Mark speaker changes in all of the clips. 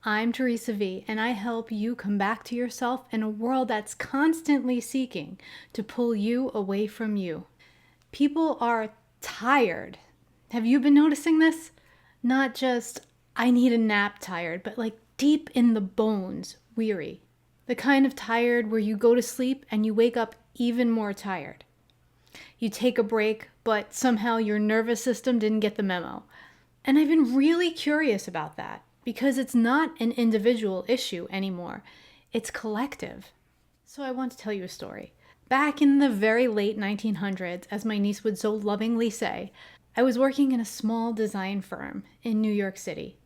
Speaker 1: I'm Teresa V, and I help you come back to yourself in a world that's constantly seeking to pull you away from you. People are tired. Have you been noticing this? Not just, I need a nap tired, but like deep in the bones, weary. The kind of tired where you go to sleep and you wake up even more tired. You take a break, but somehow your nervous system didn't get the memo. And I've been really curious about that because it's not an individual issue anymore. It's collective. So I want to tell you a story. Back in the very late 1900s, as my niece would so lovingly say, I was working in a small design firm in New York City.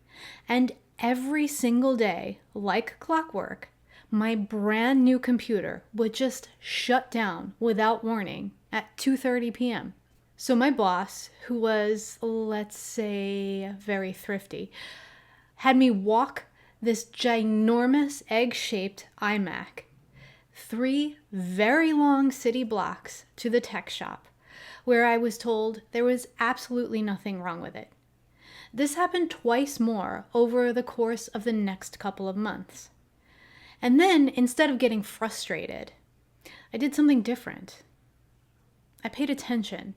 Speaker 1: And every single day, like clockwork, my brand new computer would just shut down without warning at 2:30 p.m. So my boss, who was, let's say, very thrifty, had me walk this ginormous egg-shaped iMac 3 very long city blocks to the tech shop, where I was told there was absolutely nothing wrong with it. This happened twice more over the course of the next couple of months. And then, instead of getting frustrated, I did something different. I paid attention.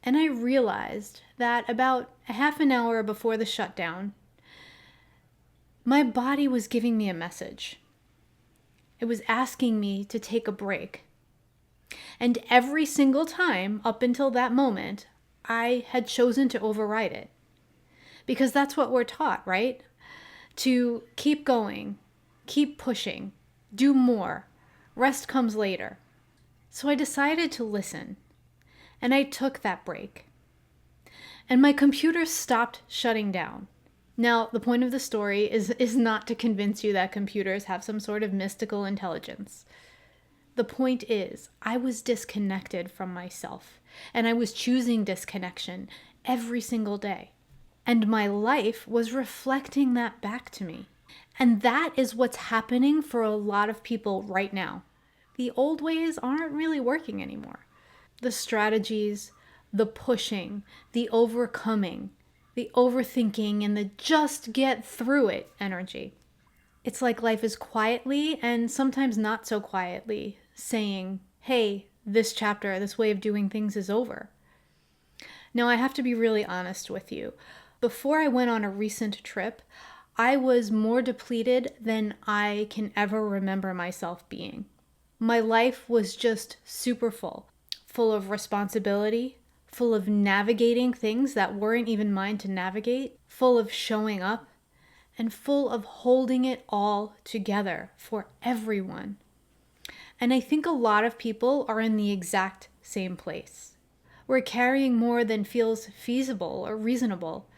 Speaker 1: And I realized that about a half an hour before the shutdown, my body was giving me a message. It was asking me to take a break. And every single time up until that moment, I had chosen to override it. Because that's what we're taught, right? To keep going, keep pushing, do more. Rest comes later. So I decided to listen. And I took that break. And my computer stopped shutting down. Now, the point of the story is not to convince you that computers have some sort of mystical intelligence. The point is, I was disconnected from myself, and I was choosing disconnection every single day. And my life was reflecting that back to me. And that is what's happening for a lot of people right now. The old ways aren't really working anymore. The strategies, the pushing, the overcoming, the overthinking, and the just get through it energy. It's like life is quietly and sometimes not so quietly saying, hey, this chapter, this way of doing things is over. Now, I have to be really honest with you. Before I went on a recent trip, I was more depleted than I can ever remember myself being. My life was just super full of responsibility, full of navigating things that weren't even mine to navigate, full of showing up, and full of holding it all together for everyone. And I think a lot of people are in the exact same place. We're carrying more than feels feasible or reasonable,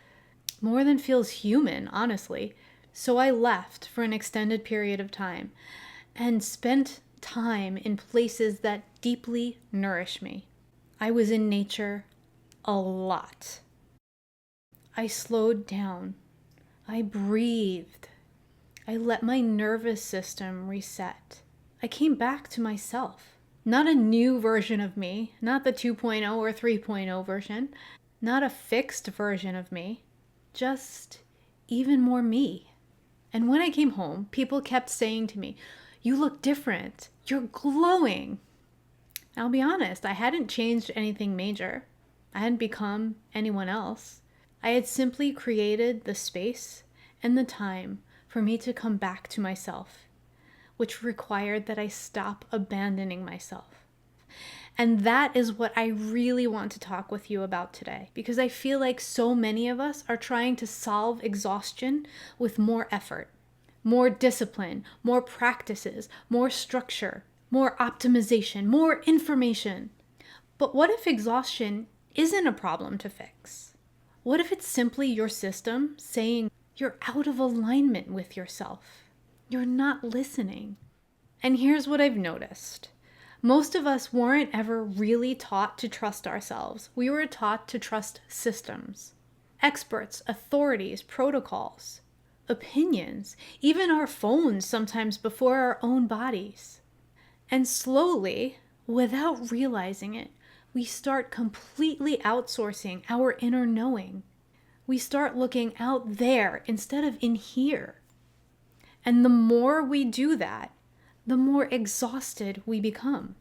Speaker 1: more than feels human, honestly. So I left for an extended period of time and spent time in places that deeply nourish me. I was in nature a lot. I slowed down. I breathed. I let my nervous system reset. I came back to myself. Not a new version of me, not the 2.0 or 3.0 version, not a fixed version of me, just even more me. And when I came home, people kept saying to me, "You look different. You're glowing." I'll be honest, I hadn't changed anything major. I hadn't become anyone else. I had simply created the space and the time for me to come back to myself, which required that I stop abandoning myself. And that is what I really want to talk with you about today, because I feel like so many of us are trying to solve exhaustion with more effort, more discipline, more practices, more structure, more optimization, more information. But what if exhaustion isn't a problem to fix? What if it's simply your system saying you're out of alignment with yourself? You're not listening. And here's what I've noticed. Most of us weren't ever really taught to trust ourselves. We were taught to trust systems, experts, authorities, protocols, opinions, even our phones sometimes before our own bodies. And slowly, without realizing it, we start completely outsourcing our inner knowing. We start looking out there instead of in here. And the more we do that, the more exhausted we become.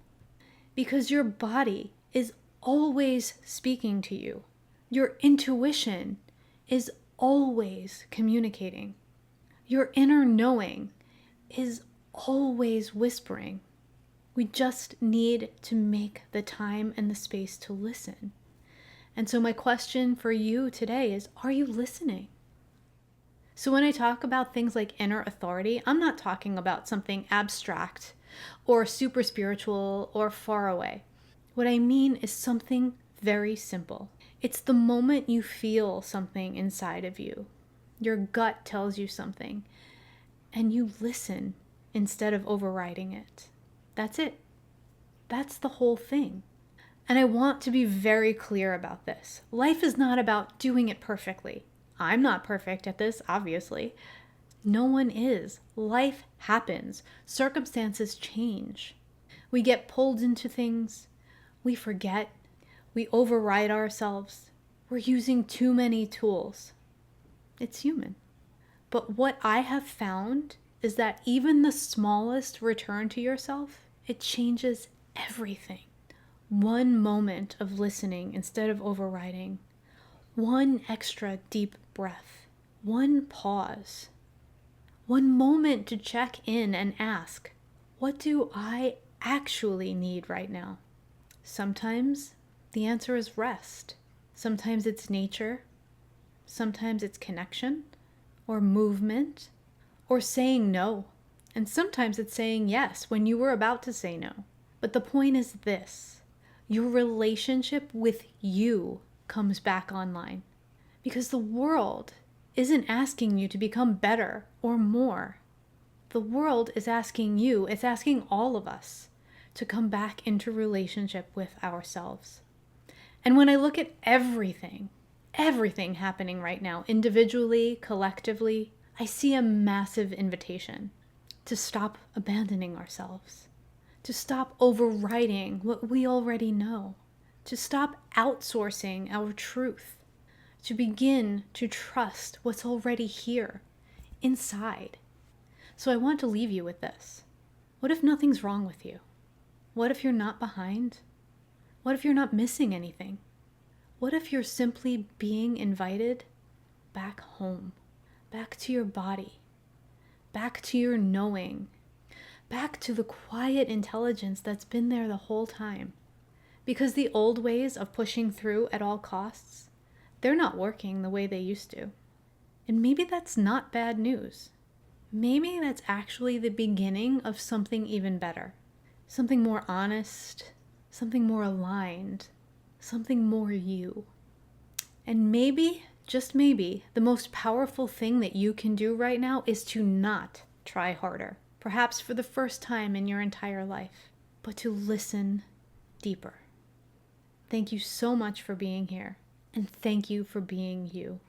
Speaker 1: Because your body is always speaking to you. Your intuition is always communicating. Your inner knowing is always whispering. We just need to make the time and the space to listen. And so my question for you today is, are you listening? So when I talk about things like inner authority, I'm not talking about something abstract or super spiritual or far away. What I mean is something very simple. It's the moment you feel something inside of you. Your gut tells you something, and you listen instead of overriding it. That's it. That's the whole thing. And I want to be very clear about this. Life is not about doing it perfectly. I'm not perfect at this, obviously. No one is. Life happens. Circumstances change. We get pulled into things. We forget. We override ourselves. We're using too many tools. It's human. But what I have found is that even the smallest return to yourself, it changes everything. One moment of listening instead of overriding. One extra deep breath. One pause. One moment to check in and ask, what do I actually need right now? Sometimes the answer is rest. Sometimes it's nature. Sometimes it's connection or movement or saying no. And sometimes it's saying yes when you were about to say no. But the point is this: your relationship with you comes back online. Because the world isn't asking you to become better or more. The world is asking you, it's asking all of us to come back into relationship with ourselves. And when I look at everything happening right now, individually, collectively, I see a massive invitation to stop abandoning ourselves, to stop overriding what we already know, to stop outsourcing our truth, to begin to trust what's already here, inside. So I want to leave you with this. What if nothing's wrong with you? What if you're not behind? What if you're not missing anything? What if you're simply being invited back home, back to your body, back to your knowing, back to the quiet intelligence that's been there the whole time? Because the old ways of pushing through at all costs, they're not working the way they used to. And maybe that's not bad news. Maybe that's actually the beginning of something even better. Something more honest, something more aligned, something more you. And maybe, just maybe, the most powerful thing that you can do right now is to not try harder, perhaps for the first time in your entire life, but to listen deeper. Thank you so much for being here, and thank you for being you.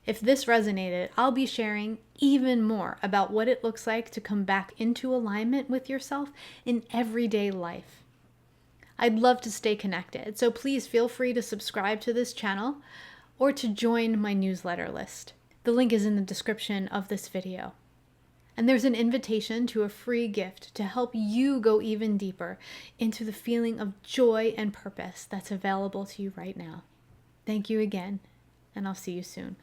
Speaker 1: If this resonated, I'll be sharing even more about what it looks like to come back into alignment with yourself in everyday life. I'd love to stay connected, so please feel free to subscribe to this channel or to join my newsletter list. The link is in the description of this video. And there's an invitation to a free gift to help you go even deeper into the feeling of joy and purpose that's available to you right now. Thank you again, and I'll see you soon.